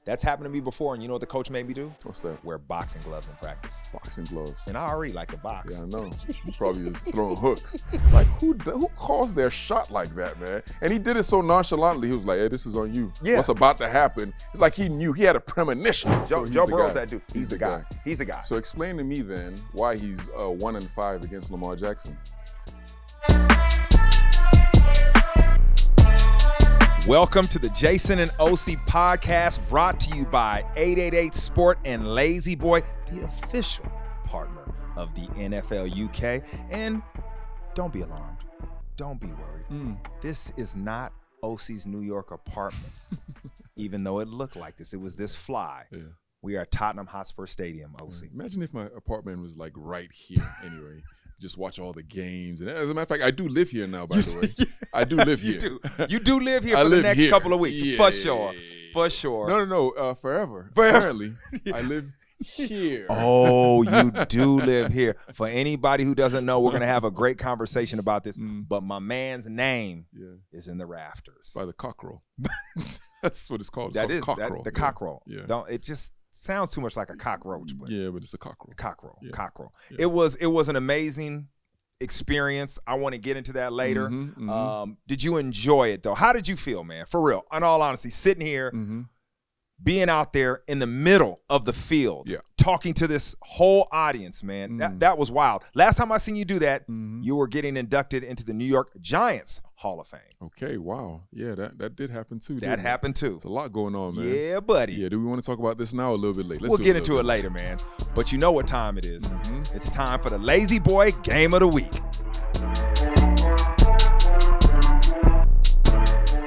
That's happened to me before, and you know what the coach made me do? What's that? Wear boxing gloves in practice. Boxing gloves. And I already like to box. Yeah, I know. He's probably just throwing hooks. Like, who calls their shot like that, man? And he did it so nonchalantly. He was like, hey, this is on you. Yeah. What's about to happen? It's like he knew. He had a premonition. Joe Burrow's that dude. He's the guy. He's the guy. So explain to me then why he's 1-5 against Lamar Jackson. Welcome to the Jason and OC podcast, brought to you by 888 Sport and Lazy Boy, the official partner of the NFL UK. And don't be alarmed. Don't be worried. This is not OC's New York apartment, even though it looked like this. It was this fly. Yeah. We are at Tottenham Hotspur Stadium, OC. Imagine if my apartment was like right here anyway. Just watch all the games. And as a matter of fact, I do live here now, by the way. Yeah. I do live here. You do live here for the next couple of weeks, for sure. For sure. No, forever. Apparently, I live here. Oh, you do live here. For anybody who doesn't know, we're going to have a great conversation about this. But my man's name is in the rafters. By the cockerel. That's what it's called. It's that called is cockerel. The cockerel. Yeah. It just sounds too much like a cockroach. But it's a cockerel. Cockerel. Yeah. Cockerel. Yeah. It was an amazing experience. I want to get into that later. Did you enjoy it, though? How did you feel, man? For real. In all honesty, sitting here, being out there in the middle of the field, talking to this whole audience, man, that was wild. Last time I seen you do that, you were getting inducted into the New York Giants Hall of Fame. Okay, wow. Yeah, that did happen too. That happened too. There's a lot going on, man. Yeah, buddy. Yeah, do we want to talk about this now or a little bit later? We'll get into it later, man. But you know what time it is. It's time for the Lazy Boy Game of the Week.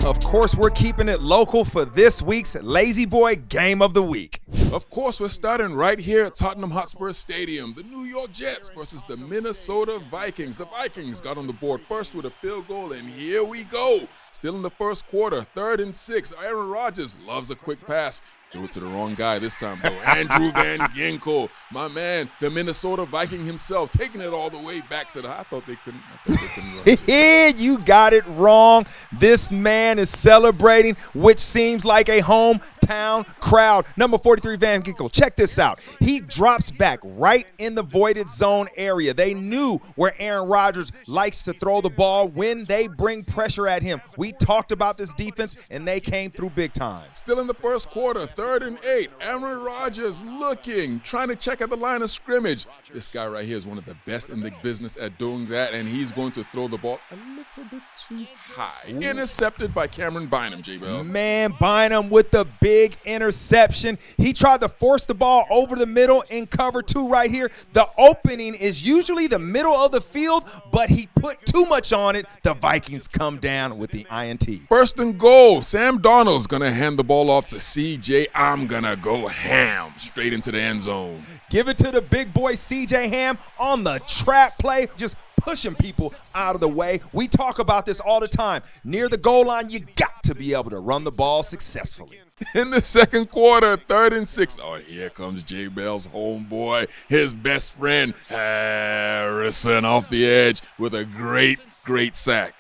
Of course, we're keeping it local for this week's Lazy Boy Game of the Week. Of course, we're starting right here at Tottenham Hotspur Stadium. The New York Jets versus the Minnesota Vikings. The Vikings got on the board first with a field goal, and here we go. Still in the first quarter, 3rd and 6. Aaron Rodgers loves a quick pass. Threw it to the wrong guy this time, though. Andrew Van Ginkel, my man, the Minnesota Viking himself, taking it all the way back to the. I thought they couldn't run. You got it wrong. This man is celebrating, which seems like a hometown crowd. Number 43, Van Ginkel. Check this out. He drops back right in the voided zone area. They knew where Aaron Rodgers likes to throw the ball when they bring pressure at him. We talked about this defense, and they came through big time. Still in the first quarter, 3rd and 8. Aaron Rodgers looking, trying to check at the line of scrimmage. This guy right here is one of the best in the business at doing that, and he's going to throw the ball a little bit too high. Ooh. Intercepted by Cameron Bynum, J-Bell. Man, Bynum with the big interception. He tried to force the ball over the middle in cover 2 right here. The opening is usually the middle of the field, but he put too much on it. The Vikings come down with the INT. 1st and goal. Sam Darnold's going to hand the ball off to CJ. I'm going to go ham straight into the end zone. Give it to the big boy CJ Ham on the trap play, just pushing people out of the way. We talk about this all the time. Near the goal line, you got to be able to run the ball successfully. In the second quarter, 3rd and 6. Oh, here comes J. Bell's homeboy, his best friend, Harrison, off the edge with a great sack.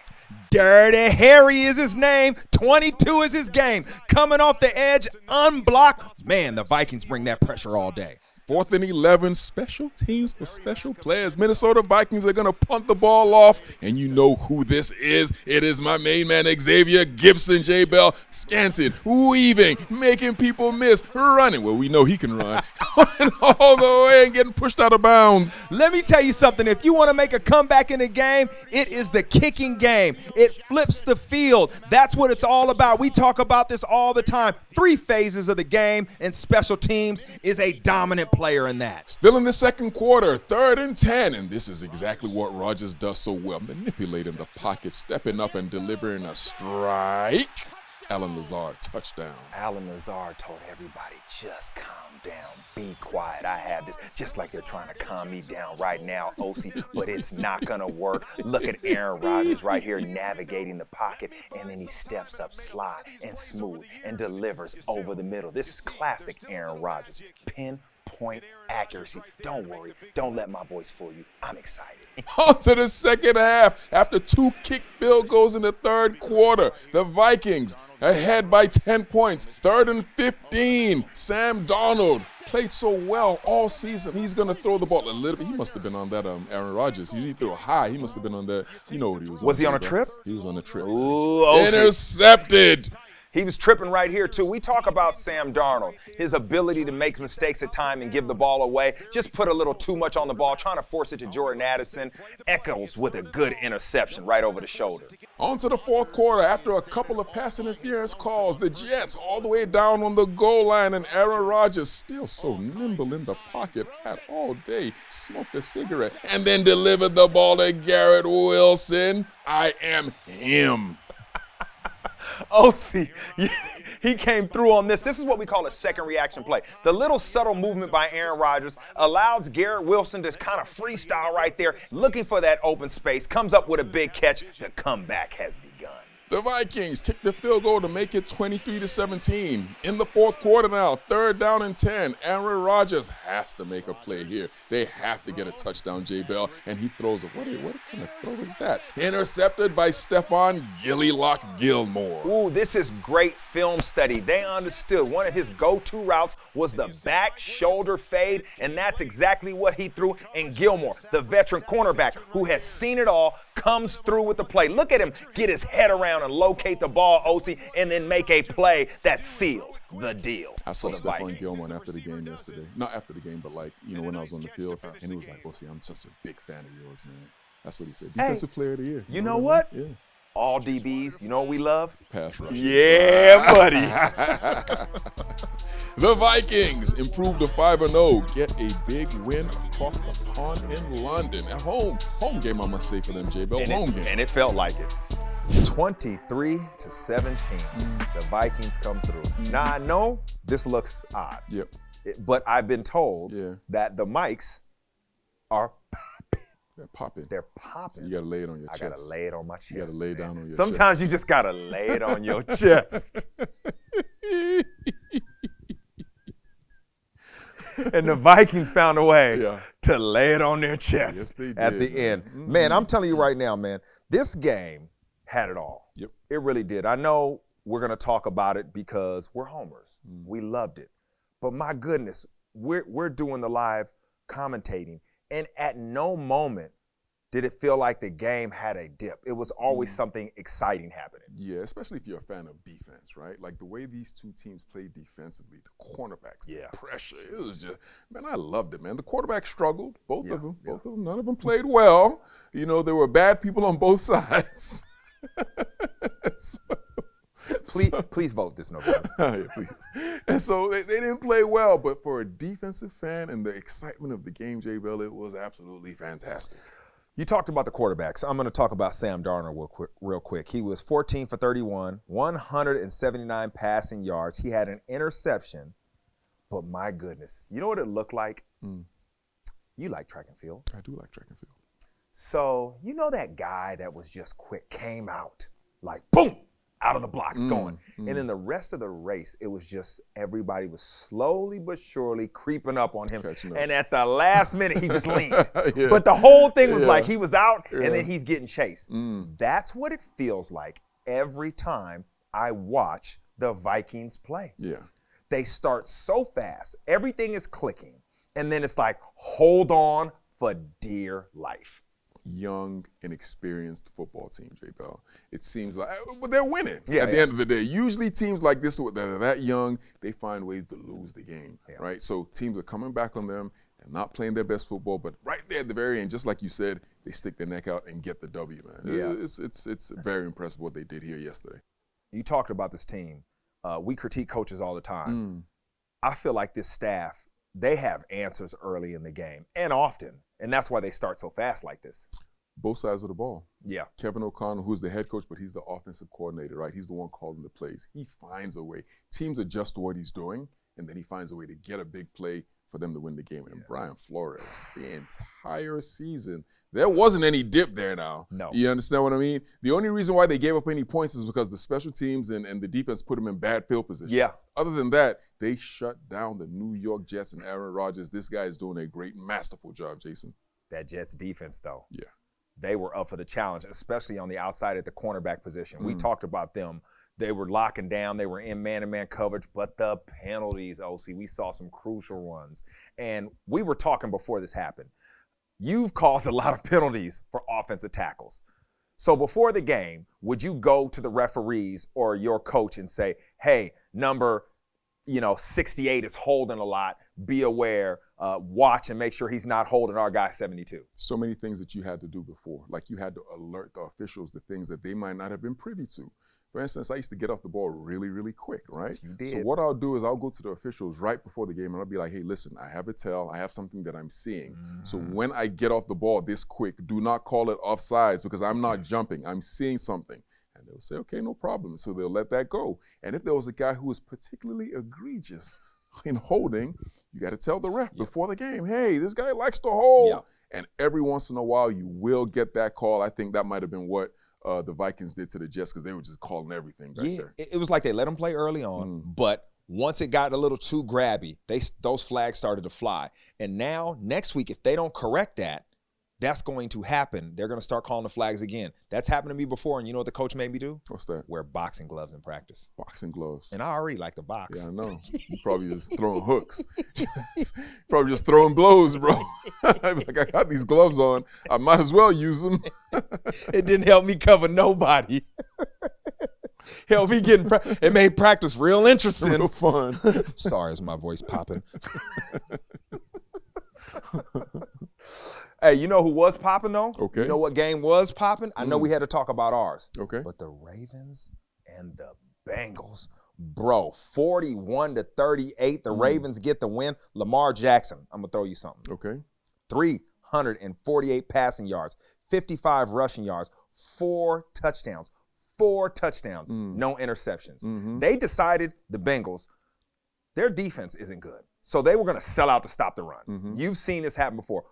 Dirty Harry is his name. 22 is his game. Coming off the edge, unblocked. Man, the Vikings bring that pressure all day. 4th and 11, special teams for special players. Minnesota Vikings are going to punt the ball off, and you know who this is. It is my main man, Xavier Gibson, J. Bell, scanting, weaving, making people miss, running. Well, we know he can run. All the way and getting pushed out of bounds. Let me tell you something. If you want to make a comeback in the game, it is the kicking game. It flips the field. That's what it's all about. We talk about this all the time. 3 phases of the game, and special teams is a dominant player in that. Still in the second quarter, 3rd and 10, and this is exactly what Rodgers does so well, manipulating the pocket, stepping up and delivering a strike. Allen Lazard, touchdown. Allen Lazard told everybody, just calm down, be quiet. I have this, just like they're trying to calm me down right now, OC, but it's not going to work. Look at Aaron Rodgers right here navigating the pocket, and then he steps up sly and smooth and delivers over the middle. This is classic Aaron Rodgers. Pinpoint pinpoint accuracy. Don't worry. Don't let my voice fool you. I'm excited. On to the second half. After 2 kick field goals in the third quarter, the Vikings ahead by 10 points. 3rd and 15. Sam Darnold played so well all season. He's going to throw the ball a little bit. He must have been on that Aaron Rodgers. He threw high. He must have been on that. You know what he was on. Was he on a trip? He was on a trip. Ooh, intercepted. He was tripping right here, too. We talk about Sam Darnold, his ability to make mistakes at time and give the ball away. Just put a little too much on the ball, trying to force it to Jordan Addison. Echoes with a good interception right over the shoulder. On to the fourth quarter. After a couple of pass interference calls, the Jets all the way down on the goal line, and Aaron Rodgers, still so nimble in the pocket, had all day, smoked a cigarette, and then delivered the ball to Garrett Wilson. I am him. OC, he came through on this. This is what we call a second reaction play. The little subtle movement by Aaron Rodgers allows Garrett Wilson to kind of freestyle right there, looking for that open space, comes up with a big catch. The comeback has begun. The Vikings kicked the field goal to make it 23-17. In the fourth quarter now, 3rd down and 10. Aaron Rodgers has to make a play here. They have to get a touchdown, J. Bell, and he throws it. What kind of throw is that? Intercepted by Stephon Gillylock Gilmore. Ooh, this is great film study. They understood one of his go-to routes was the back shoulder fade, and that's exactly what he threw. And Gilmore, the veteran cornerback who has seen it all, comes through with the play. Look at him get his head around and locate the ball, OC, and then make a play that seals the deal. I saw Stephon Gilmore after the game yesterday. Not after the game, but when I was on the field. And he was like, OC, I'm such a big fan of yours, man. That's what he said. Defensive player of the year. You know what? Yeah. All DBs, you know what we love? Pass rush. Yeah, buddy. The Vikings improve to 5-0, get a big win across the pond in London. At home. Home game, I must say, for them, J. Bell. Home game. And it felt like it. 23-17. The Vikings come through. Now, I know this looks odd. Yep. But I've been told that the mics are popping. They're popping. They're popping. So you got to lay it on your chest. I got to lay it on my chest. You got to lay it down on your chest. Sometimes you just got to lay it on your chest. And the Vikings found a way to lay it on their chest at the end. Man, I'm telling you right now, man, this game had it all. Yep. It really did. I know we're going to talk about it because we're homers. We loved it. But my goodness, we're doing the live commentating, and at no moment did it feel like the game had a dip. It was always something exciting happening. Yeah, especially if you're a fan of defense, right? Like the way these two teams played defensively, the cornerbacks, the pressure, it was just, man, I loved it, man. The quarterback struggled, both of them. None of them played well. You know, there were bad people on both sides. Please vote this November. Yeah, please. And so they didn't play well, but for a defensive fan and the excitement of the game, J. Bell, it was absolutely fantastic. You talked about the quarterbacks. I'm going to talk about Sam Darnold real quick. He was 14 for 31, 179 passing yards. He had an interception, but my goodness, you know what it looked like? You like track and field. I do like track and field. So you know that guy that was just quick, came out like boom, out of the blocks going. And then the rest of the race, it was just everybody was slowly but surely creeping up on him. And at the last minute, he just leaned. But the whole thing was like he was out and then he's getting chased. That's what it feels like every time I watch the Vikings play. Yeah. They start so fast. Everything is clicking. And then it's like, hold on for dear life. Young and experienced football team, J. Bell. It seems like they're winning at the end of the day. Usually teams like this that are that young, they find ways to lose the game, right? So teams are coming back on them and not playing their best football, but right there at the very end, just like you said, they stick their neck out and get the W, man. It's very impressive what they did here yesterday. You talked about this team. We critique coaches all the time. I feel like this staff, they have answers early in the game and often. And that's why they start so fast like this. Both sides of the ball. Yeah. Kevin O'Connell, who's the head coach, but he's the offensive coordinator, right? He's the one calling the plays. He finds a way. Teams adjust to what he's doing, and then he finds a way to get a big play for them to win the game. And Brian Flores, the entire season, there wasn't any dip there now. No. You understand what I mean? The only reason why they gave up any points is because the special teams and the defense put them in bad field position. Yeah. Other than that, they shut down the New York Jets and Aaron Rodgers. This guy is doing a great, masterful job, Jason. That Jets defense, though. Yeah. They were up for the challenge, especially on the outside at the cornerback position. We talked about them. They were locking down. They were in man-to-man coverage. But the penalties, OC, we saw some crucial ones. And we were talking before this happened. You've caused a lot of penalties for offensive tackles. So before the game, would you go to the referees or your coach and say, hey, number 68 is holding a lot. Be aware, watch and make sure he's not holding our guy 72. So many things that you had to do before. Like you had to alert the officials to things that they might not have been privy to. For instance, I used to get off the ball really, really quick, right? Yes, you did. So what I'll do is I'll go to the officials right before the game and I'll be like, hey, listen, I have a tell. I have something that I'm seeing. So when I get off the ball this quick, do not call it offsides because I'm not jumping. I'm seeing something. And they'll say, okay, no problem. So they'll let that go. And if there was a guy who was particularly egregious in holding, you got to tell the ref before the game, hey, this guy likes to hold. Yeah. And every once in a while, you will get that call. I think that might have been what the Vikings did to the Jets because they were just calling everything back there. It was like they let them play early on, but once it got a little too grabby, those flags started to fly. And now, next week, if they don't correct that, that's going to happen. They're going to start calling the flags again. That's happened to me before, and you know what the coach made me do? What's that? Wear boxing gloves in practice. Boxing gloves. And I already like to box. Yeah, I know. You probably just throwing hooks. Probably just throwing blows, bro. Like, I got these gloves on. I might as well use them. It didn't help me cover nobody. Help me it made practice real interesting. Real fun. Sorry, is my voice popping? Hey, you know who was popping, though? Okay. You know what game was popping? I know we had to talk about ours. Okay. But the Ravens and the Bengals, bro, 41-38. The Ravens get the win. Lamar Jackson, I'm going to throw you something. Okay. 348 passing yards, 55 rushing yards, 4 touchdowns. 4 touchdowns, no interceptions. They decided, the Bengals, their defense isn't good. So they were going to sell out to stop the run. You've seen this happen before.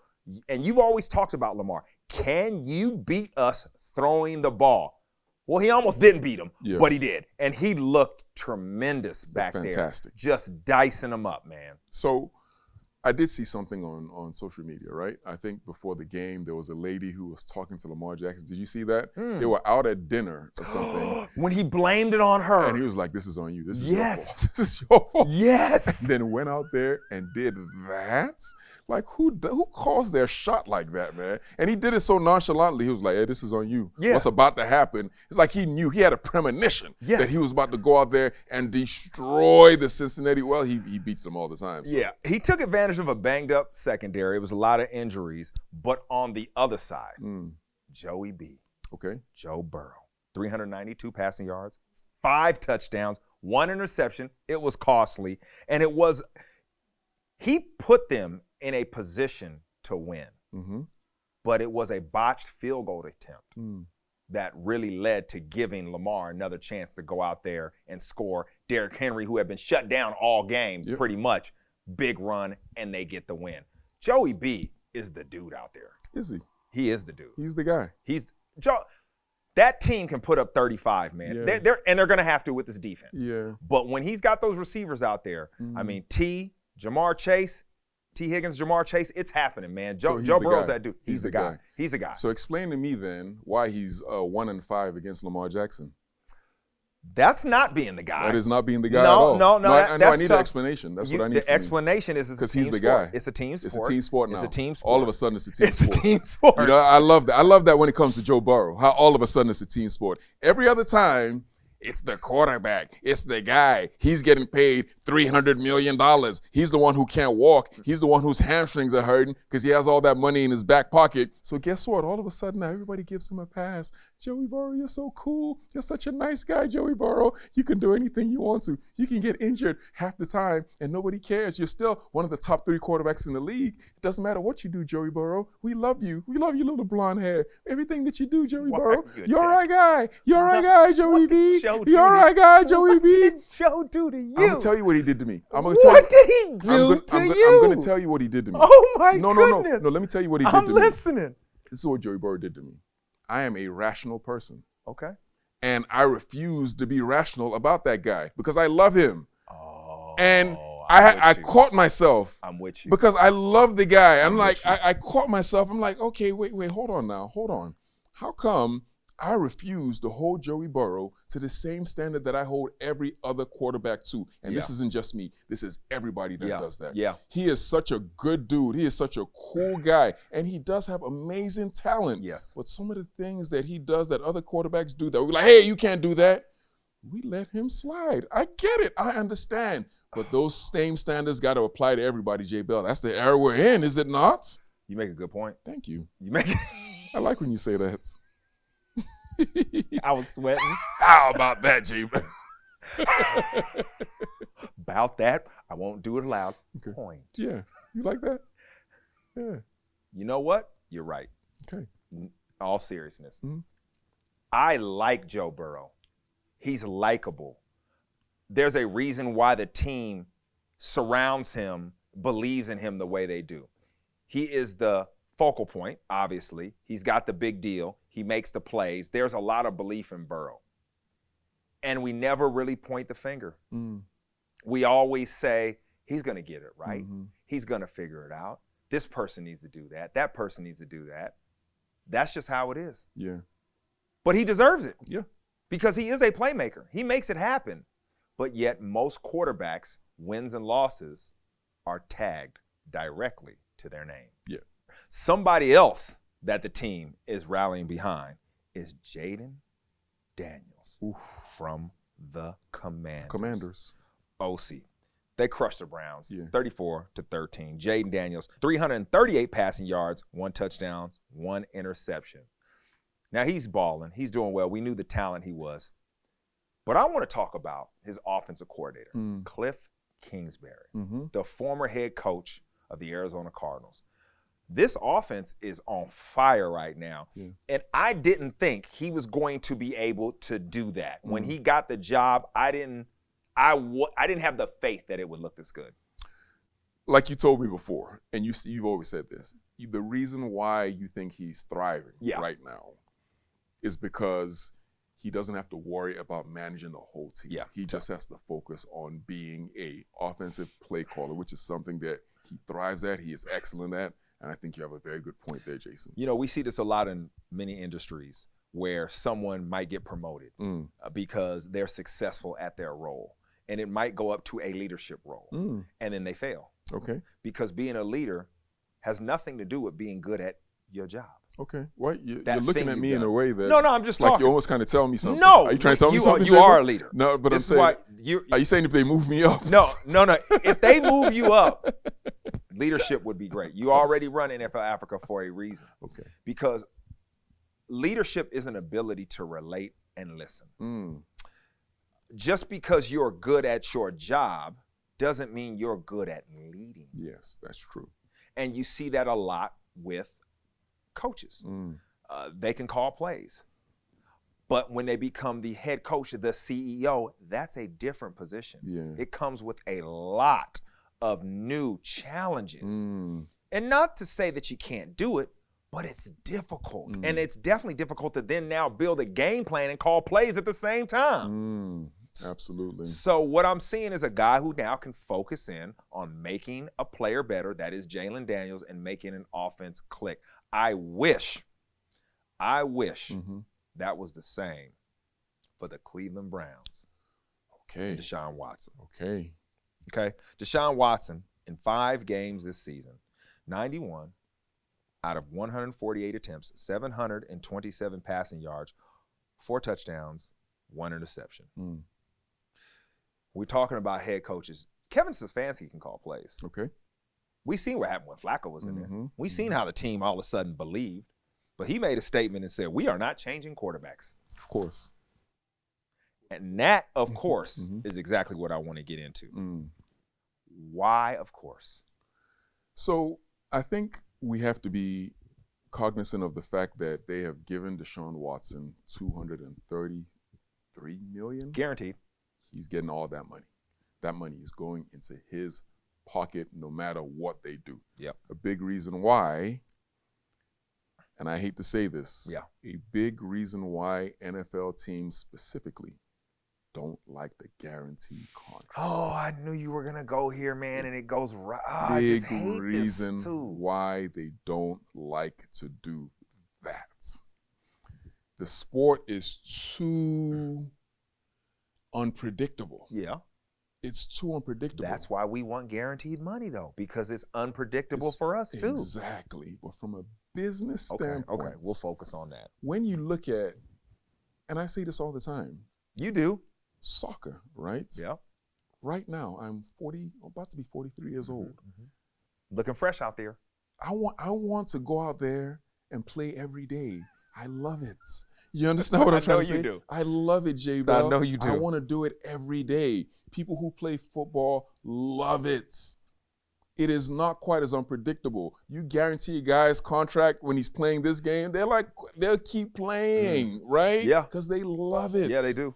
And you've always talked about Lamar. Can you beat us throwing the ball? Well, he almost didn't beat him, but he did. And he looked tremendous back there. Just dicing them up, man. So I did see something on social media, right? I think before the game, there was a lady who was talking to Lamar Jackson. Did you see that? They were out at dinner or something. When he blamed it on her. And he was like, this is on you. This is your fault. This is your fault. Yes. Then went out there and did that? Like, who calls their shot like that, man? And he did it so nonchalantly. He was like, hey, this is on you. Yeah. What's about to happen? It's like he knew. He had a premonition that he was about to go out there and destroy the Cincinnati. Well, he beats them all the time. So. Yeah, he took advantage of a banged-up secondary. It was a lot of injuries. But on the other side, Joey B. Okay. Joe Burrow, 392 passing yards, 5 touchdowns, 1 interception. It was costly. And he put them in a position to win. But it was a botched field goal attempt that really led to giving Lamar another chance to go out there and score. Derrick Henry, who had been shut down all game pretty much, big run, and they get the win. Joey B is the dude out there. Is he? He is the dude. He's the guy. That team can put up 35, man. Yeah. They're going to have to with this defense. Yeah. But when he's got those receivers out there, I mean, Jamar Chase, T. Higgins, Jamar Chase, it's happening, man. Joe Burrow's that dude. He's the guy. He's the guy. So explain to me then why he's 1-5 against Lamar Jackson. That's not being the guy. That is not being the guy at all. No. I know I need an explanation. That's what I need. The explanation is because he's the guy. It's a team sport. It's a team sport now. It's a team sport. All of a sudden, it's a team sport. It's a team sport. You know, I love that. I love that when it comes to Joe Burrow. How all of a sudden it's a team sport. Every other time, it's the quarterback. It's the guy. He's getting paid $300 million. He's the one who can't walk. He's the one whose hamstrings are hurting because he has all that money in his back pocket. So guess what? All of a sudden now everybody gives him a pass. Joey Burrow, you're so cool. You're such a nice guy, Joey Burrow. You can do anything you want to. You can get injured half the time and nobody cares. You're still one of the top 3 quarterbacks in the league. It doesn't matter what you do, Joey Burrow. We love you. We love your little blonde hair. Everything that you do, Joey Burrow. You're our guy. You're our guy, Joey B. Joe do? You all right, guy, Joey B? What did Joe do to you? I'm gonna tell you what he did to me. What did he do to you? I'm gonna tell you what he did to me. Oh my goodness! No. Let me tell you what he did to me. I'm listening. This is what Joey Burrow did to me. I am a rational person. Okay. And I refuse to be rational about that guy because I love him. Oh. And I caught myself. I'm with you. Because I love the guy. I caught myself. I'm like, okay, wait, hold on. How come I refuse to hold Joey Burrow to the same standard that I hold every other quarterback to? And this isn't just me. This is everybody that does that. Yeah. He is such a good dude. He is such a cool guy. And he does have amazing talent. Yes. But some of the things that he does that other quarterbacks do that we're like, hey, you can't do that. We let him slide. I get it. I understand. But those same standards got to apply to everybody, J. Bell. That's the era we're in, is it not? You make a good point. Thank you. I like when you say that. I was sweating. How about that, J. Bell? About that, I won't do it aloud. Okay. Point. Yeah. You like that? Yeah. You know what? You're right. Okay. In all seriousness. Mm-hmm. I like Joe Burrow. He's likable. There's a reason why the team surrounds him, believes in him the way they do. He is the focal point, obviously. He's got the big deal. He makes the plays. There's a lot of belief in Burrow. And we never really point the finger. Mm. We always say, he's going to get it right. Mm-hmm. He's going to figure it out. This person needs to do that. That person needs to do that. That's just how it is. Yeah. But he deserves it. Yeah. Because he is a playmaker. He makes it happen. But yet most quarterbacks' wins and losses are tagged directly to their name. Yeah. Somebody else that the team is rallying behind is Jayden Daniels from the Commanders. OC. They crushed the Browns 34-13. Jayden Daniels, 338 passing yards, 1 touchdown, 1 interception. Now he's balling. He's doing well. We knew the talent he was. But I want to talk about his offensive coordinator, Cliff Kingsbury, the former head coach of the Arizona Cardinals. This offense is on fire right now. Yeah. And I didn't think he was going to be able to do that. When he got the job, I didn't have the faith that it would look this good. Like you told me before, and you've always said this, the reason why you think he's thriving right now is because he doesn't have to worry about managing the whole team. Yeah. He just has to focus on being a offensive play caller, which is something that he thrives at, he is excellent at, and I think you have a very good point there, Jason. You know, we see this a lot in many industries where someone might get promoted because they're successful at their role. And it might go up to a leadership role, and then they fail. Okay. Because being a leader has nothing to do with being good at your job. Okay. Well, you're looking at me in a way that no, I'm just talking. Like you almost kind of tell me something. No. Are you trying to tell me something? You are a leader. No, but I'm saying, are you saying if they move me up? No. If they move you up, leadership would be great. You already run NFL Africa for a reason. Okay. Because leadership is an ability to relate and listen. Just because you're good at your job doesn't mean you're good at leading. Yes, that's true. And you see that a lot with coaches. They can call plays. But when they become the head coach, the CEO, that's a different position. Yeah. It comes with a lot of new challenges. And not to say that you can't do it, but it's difficult. And it's definitely difficult to then now build a game plan and call plays at the same time. Absolutely. So what I'm seeing is a guy who now can focus in on making a player better, that is Jayden Daniels, and making an offense click. I wish that was the same for the Cleveland Browns. Okay. And Deshaun Watson. Okay. Deshaun Watson, in 5 games this season, 91 out of 148 attempts, 727 passing yards, 4 touchdowns, 1 interception. We're talking about head coaches. Kevin Stefanski can call plays. Okay. We seen what happened when Flacco was in there. We seen how the team all of a sudden believed. But he made a statement and said, we are not changing quarterbacks. Of course. And that, of course, is exactly what I want to get into. Why, of course? So I think we have to be cognizant of the fact that they have given Deshaun Watson $230,000 $3 million. Guaranteed. He's getting all that money. That money is going into his pocket no matter what they do. Yep. A big reason why, and I hate to say this, a big reason why NFL teams specifically don't like the guaranteed contracts. Oh, I knew you were going to go here, man, and it goes right. Oh, big reason why they don't like to do that. The sport is too unpredictable. Yeah. It's too unpredictable. That's why we want guaranteed money, though, because it's unpredictable for us, too. Exactly. But from a business standpoint. Okay, we'll focus on that. When you look at, and I say this all the time. You do. Soccer, right? Yeah. Right now, I'm about to be 43 years old. Mm-hmm. Looking fresh out there. I want to go out there and play every day. I love it. You understand what I'm trying to say? I know you do. I love it, J-Bell. I know you do. I want to do it every day. People who play football love it. It is not quite as unpredictable. You guarantee a guy's contract when he's playing this game, they'll keep playing, right? Yeah. Because they love it. Yeah, they do.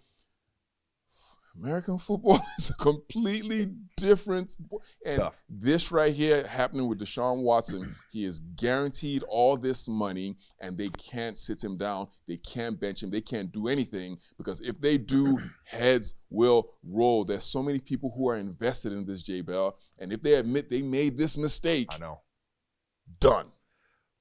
American football is a completely different. It's tough. This right here happening with Deshaun Watson, he is guaranteed all this money, and they can't sit him down. They can't bench him. They can't do anything because if they do, heads will roll. There's so many people who are invested in this, J-Bell, and if they admit they made this mistake, I know. Done.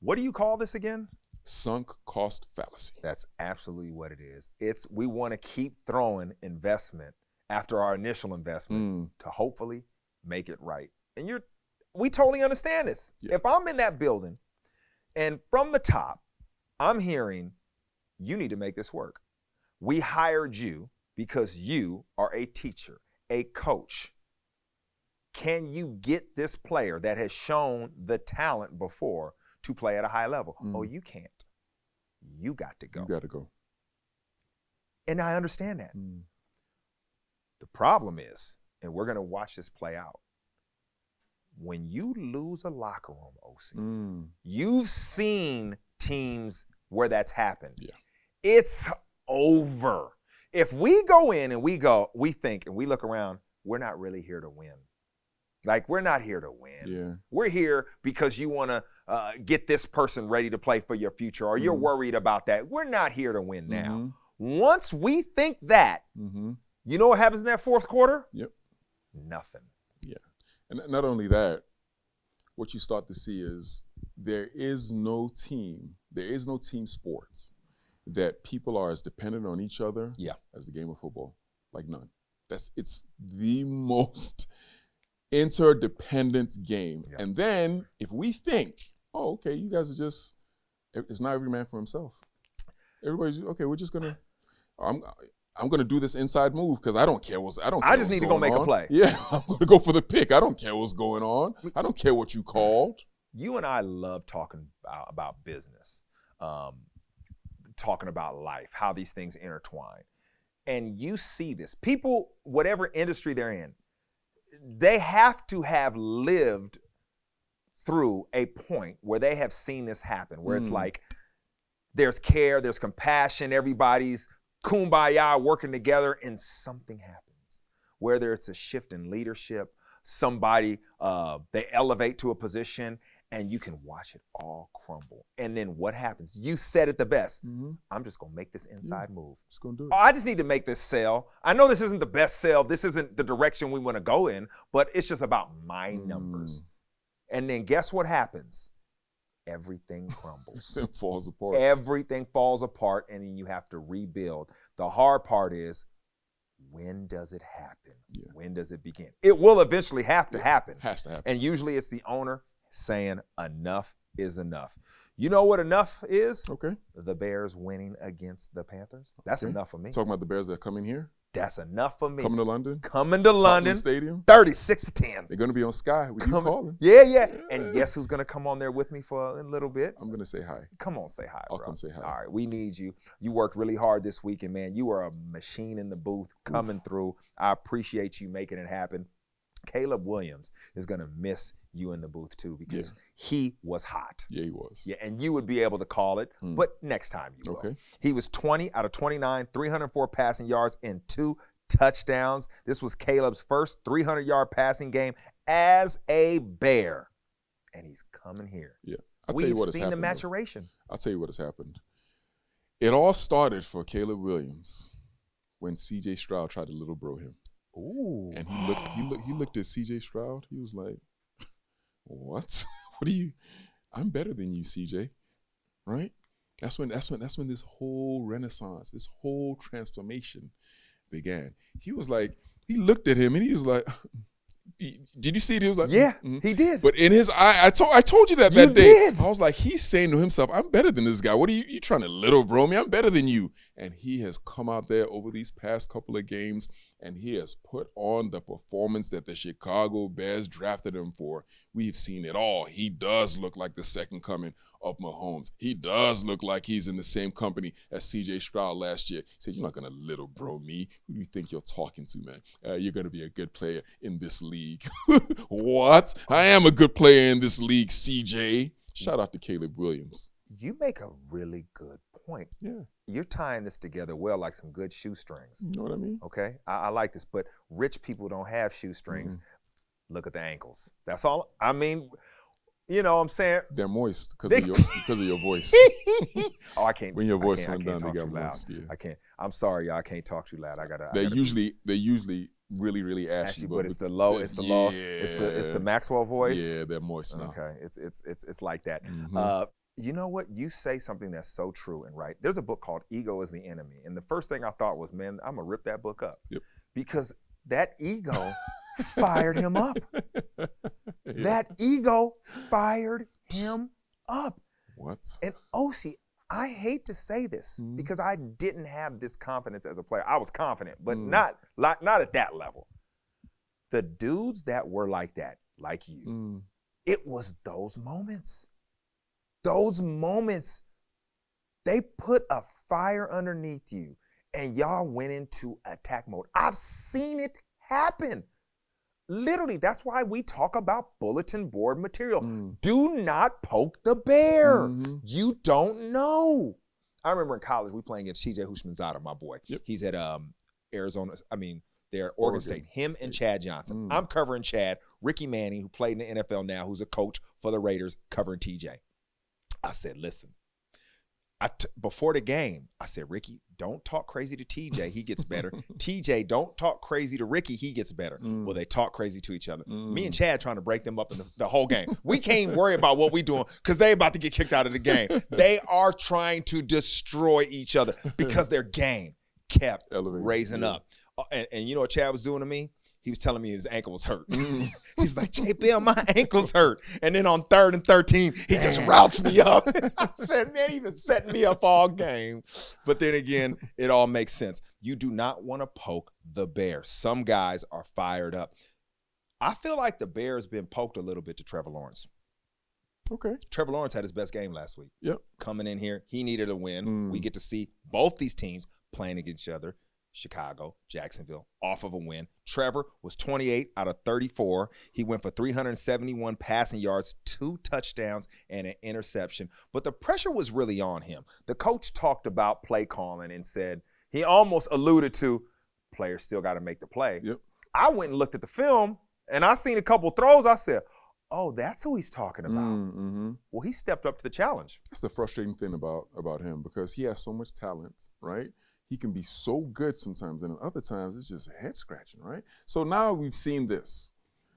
What do you call this again? Sunk cost fallacy. That's absolutely what it is. We want to keep throwing investment after our initial investment to hopefully make it right. And we totally understand this. Yeah. If I'm in that building and from the top, I'm hearing, you need to make this work. We hired you because you are a teacher, a coach. Can you get this player that has shown the talent before to play at a high level? Oh, you can't. You got to go. You got to go. And I understand that. The problem is, and we're going to watch this play out, when you lose a locker room, OC, you've seen teams where that's happened. Yeah. It's over. If we go in and we think and we look around, we're not really here to win. Like, we're not here to win. Yeah. We're here because you want to get this person ready to play for your future, or you're worried about that. We're not here to win now. Once we think that, you know what happens in that fourth quarter? Yep. Nothing. Yeah. And not only that, what you start to see is there is no team sports that people are as dependent on each other as the game of football. Like none. It's the most interdependent game. Yeah. And then if we think, oh, okay, you guys are just, it's not every man for himself. Everybody's, okay, we're just going to, I'm going to do this inside move because I don't care I just need to go make a play. Yeah, I'm going to go for the pick. I don't care what's going on. I don't care what you called. You and I love talking about business, talking about life, how these things intertwine. And you see this. People, whatever industry they're in, they have to have lived through a point where they have seen this happen, where it's like there's care, there's compassion, everybody's kumbaya working together, and something happens. Whether it's a shift in leadership, somebody, they elevate to a position, and you can watch it all crumble. And then what happens? You said it the best. I'm just going to make this inside move. Just going to do it. Oh, I just need to make this sell. I know this isn't the best sell. This isn't the direction we want to go in, but it's just about my numbers. And then guess what happens? Everything crumbles. It falls apart. Everything falls apart, and then you have to rebuild. The hard part is, when does it happen? Yeah. When does it begin? It will eventually have to happen. Has to happen. And usually it's the owner saying enough is enough. You know what enough is? Okay. The Bears winning against the Panthers. That's enough for me. Talking about the Bears that are coming here? That's enough for me. Coming to London? Coming to London. Stadium? 36-10. They're going to be on Sky with you calling. Yeah. And guess who's going to come on there with me for a little bit? I'm going to say hi. Come on, say hi, I'll bro. come say hi. All right, we need you. You worked really hard this weekend, man. You were a machine in the booth coming through. I appreciate you making it happen. Caleb Williams is going to miss you in the booth too because he was hot. Yeah, he was. Yeah, and you would be able to call it, but next time you will. He was 20 out of 29, 304 passing yards and 2 touchdowns. This was Caleb's first 300-yard passing game as a Bear, and he's coming here. Yeah, I'll tell you what has happened. We've seen the maturation. I'll tell you what has happened. It all started for Caleb Williams when C.J. Stroud tried to little bro him. Ooh. And he looked at C.J. Stroud. He was like, "What? What are you? I'm better than you, C.J." Right? That's when this whole renaissance, this whole transformation began. He was like, he looked at him and he was like, did you see it? He was like, yeah, he did. But in his eye, I told you that day. Did. I was like, he's saying to himself, I'm better than this guy. What are you trying to little bro me? I'm better than you. And he has come out there over these past couple of games and he has put on the performance that the Chicago Bears drafted him for. We've seen it all. He does look like the second coming of Mahomes. He does look like he's in the same company as C.J. Stroud last year. He said, you're not going to little bro me. Who do you think you're talking to, man? You're going to be a good player in this league. What? I am a good player in this league, C.J. Shout out to Caleb Williams. You make a really good point. Yeah. You're tying this together well like some good shoestrings. You know what I mean? Okay? I like this, but rich people don't have shoestrings. Look at the ankles. That's all. I mean, you know what I'm saying? They're moist because of your voice. Oh, I can't. When your voice went down, they got moist. Yeah. I can't. I'm sorry, y'all. I can't talk too loud. They usually really, really ashy. But it's the low. It's the low. It's the Maxwell voice. Yeah, they're moist now. Okay, it's like that. You know what? You say something that's so true and right. There's a book called Ego is the Enemy. And the first thing I thought was, man, I'm going to rip that book up. Yep. Because that ego fired him up. Yeah. That ego fired him up. What? And OC, I hate to say this because I didn't have this confidence as a player. I was confident, but not at that level. The dudes that were like that, like you, it was those moments. Those moments, they put a fire underneath you and y'all went into attack mode. I've seen it happen. Literally, that's why we talk about bulletin board material. Do not poke the bear. You don't know. I remember in college, we playing against TJ Houshmandzadeh, my boy. Yep. He's at they're Oregon State. Him and Chad Johnson. I'm covering Chad. Ricky Manning, who played in the NFL now, who's a coach for the Raiders, covering TJ. I said, listen, before the game, I said, Ricky, don't talk crazy to TJ. He gets better. TJ, don't talk crazy to Ricky. He gets better. Well, they talk crazy to each other. Me and Chad trying to break them up in the whole game. We can't worry about what we doing because they about to get kicked out of the game. They are trying to destroy each other because their game kept raising up. And you know what Chad was doing to me? He was telling me his ankle was hurt. He's like, J. Bill, my ankle's hurt. And then on 3rd and 13, he just routes me up. I said, man, he been setting me up all game. But then again, it all makes sense. You do not want to poke the bear. Some guys are fired up. I feel like the Bears been poked a little bit to Trevor Lawrence. Okay. Trevor Lawrence had his best game last week. Yep. Coming in here, he needed a win. We get to see both these teams playing against each other. Chicago, Jacksonville, off of a win. Trevor was 28 out of 34. He went for 371 passing yards, 2 touchdowns, and an interception. But the pressure was really on him. The coach talked about play calling and said, he almost alluded to, players still got to make the play. Yep. I went and looked at the film, and I seen a couple throws. I said, oh, that's who he's talking about. Well, he stepped up to the challenge. That's the frustrating thing about him because he has so much talent, right? He can be so good sometimes, and other times it's just head scratching, right? So now we've seen this.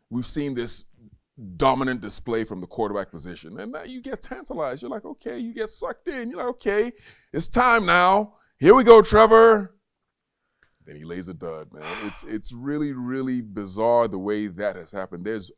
We've seen this dominant display from the quarterback position, and now you get tantalized. You're like, okay, you get sucked in. You're like, okay, it's time now. Here we go, Trevor. Then he lays a dud, man. It's really, really bizarre the way that has happened. There's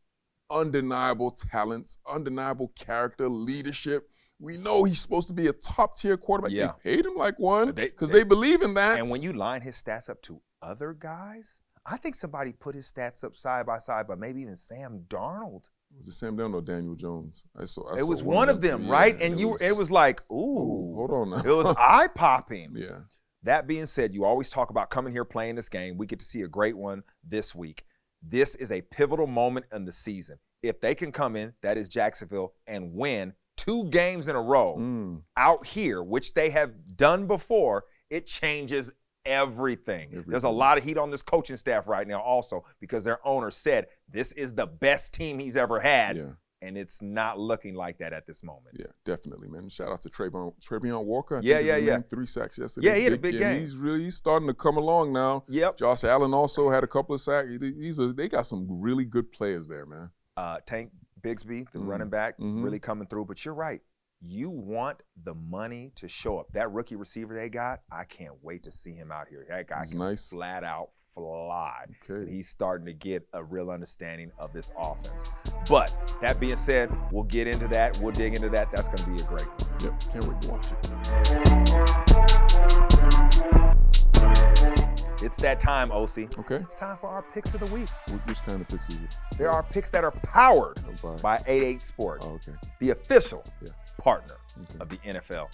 undeniable talents, undeniable character, leadership. We know he's supposed to be a top-tier quarterback. Yeah. They paid him like one because they believe in that. And when you line his stats up to other guys, I think somebody put his stats up side by side, but maybe even Sam Darnold. Was it Sam Darnold or Daniel Jones? I saw it was one of them, right? And it was like, ooh. Hold on now. It was eye-popping. Yeah. That being said, you always talk about coming here playing this game. We get to see a great one this week. This is a pivotal moment in the season. If they can come in, that is Jacksonville, and win 2 games in a row out here, which they have done before, it changes everything. There's a lot of heat on this coaching staff right now also because their owner said this is the best team he's ever had. Yeah. And it's not looking like that at this moment. Yeah, definitely, man. Shout out to Trevion Walker. Yeah. 3 sacks yesterday. Yeah, he had a big game. He's starting to come along now. Yep. Josh Allen also had a couple of sacks. They got some really good players there, man. Tank Bigsby, the running back, really coming through. But you're right. You want the money to show up. That rookie receiver they got, I can't wait to see him out here. That guy can flat out fly. Okay. And he's starting to get a real understanding of this offense. But that being said, we'll get into that. We'll dig into that. That's going to be a great one. Yep, can't wait to watch it. It's that time, OC. Okay. It's time for our picks of the week. Which kind of picks is it? There are picks that are powered by 88 Sport, the official partner of the NFL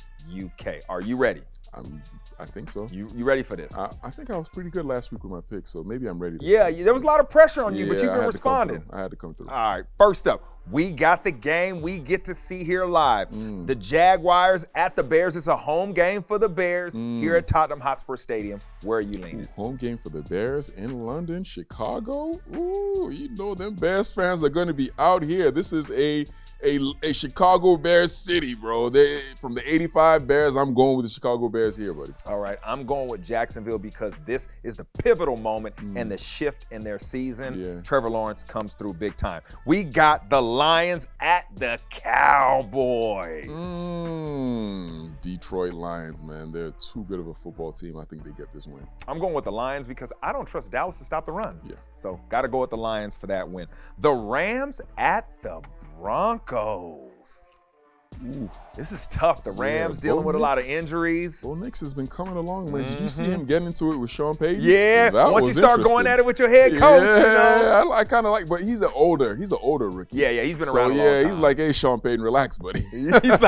UK. Are you ready? I think so. You ready for this? I think I was pretty good last week with my picks, so maybe I'm ready. There was a lot of pressure on you, but you've been responding. I had to come through. All right, first up, we got the game we get to see here live. The Jaguars at the Bears. It's a home game for the Bears here at Tottenham Hotspur Stadium. Where are you leaning? Home game for the Bears in London, Chicago. Ooh, you know them Bears fans are going to be out here. This is a Chicago Bears city, bro. From the 85 Bears, I'm going with the Chicago Bears here, buddy. All right, I'm going with Jacksonville because this is the pivotal moment and the shift in their season. Yeah. Trevor Lawrence comes through big time. We got the Lions at the Cowboys. Detroit Lions, man. They're too good of a football team. I think they get this win. I'm going with the Lions because I don't trust Dallas to stop the run. Yeah. So got to go with the Lions for that win. The Rams at the Broncos. Oof. This is tough. The Rams dealing with a lot of injuries. Bo Nix has been coming along, man. Did you see him getting into it with Sean Payton? Yeah. Once you start going at it with your head coach, yeah, I kind of like, but he's an older rookie. Yeah, he's been around a long time. He's like, hey, Sean Payton, relax, buddy. he's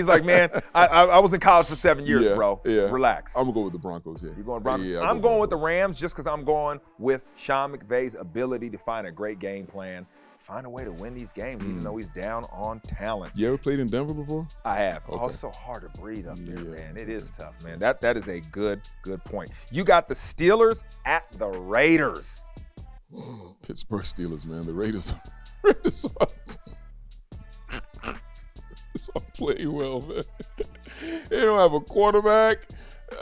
like, man, I was in college for 7 years, bro. Yeah. Relax. I'm gonna go with the Broncos here. You going Broncos? Yeah, I'm going with the Rams just because I'm going with Sean McVay's ability to find a great game plan. Find a way to win these games, even though he's down on talent. You ever played in Denver before? I have. Okay. Oh, it's so hard to breathe up there, man. It is tough, man. That is a good point. You got the Steelers at the Raiders. Pittsburgh Steelers, man. The Raiders are playing well, man. They don't have a quarterback.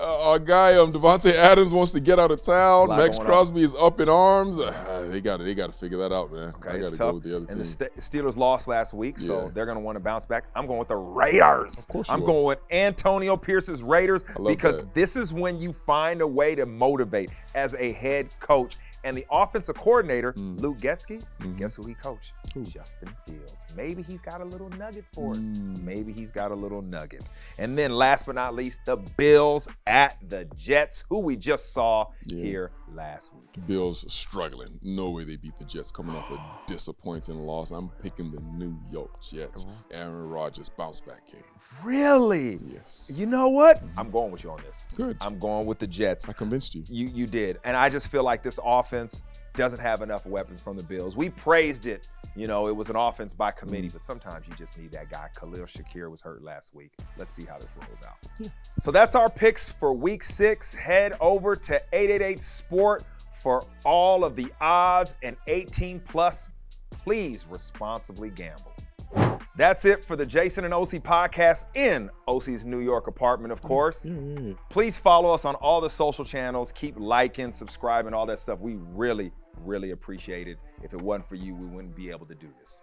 Our guy, Devontae Adams, wants to get out of town. Max Crosby is up in arms. They got to figure that out, man. Okay, I got to go with the other team. And the Steelers lost last week, so they're going to want to bounce back. I'm going with the Raiders. Of course I'm going with Antonio Pierce's Raiders because this is when you find a way to motivate as a head coach. And the offensive coordinator, Luke Getsky, guess who he coached? Justin Fields. Maybe he's got a little nugget for us. Maybe he's got a little nugget. And then last but not least, the Bills at the Jets, who we just saw here last week. Bills struggling. No way they beat the Jets coming off a disappointing loss. I'm picking the New York Jets. Aaron Rodgers bounce back game. Really? Yes. You know what? I'm going with you on this. Good. I'm going with the Jets. I convinced you. You did. And I just feel like this offense doesn't have enough weapons from the Bills. We praised it. You know, it was an offense by committee, but sometimes you just need that guy. Khalil Shakir was hurt last week. Let's see how this rolls out. Yeah. So that's our picks for Week 6. Head over to 888 Sport for all of the odds and 18 plus. Please responsibly gamble. That's it for the Jason and OC podcast in OC's New York apartment, of course. Please follow us on all the social channels. Keep liking, subscribing, all that stuff. We really, really appreciate it. If it wasn't for you, we wouldn't be able to do this.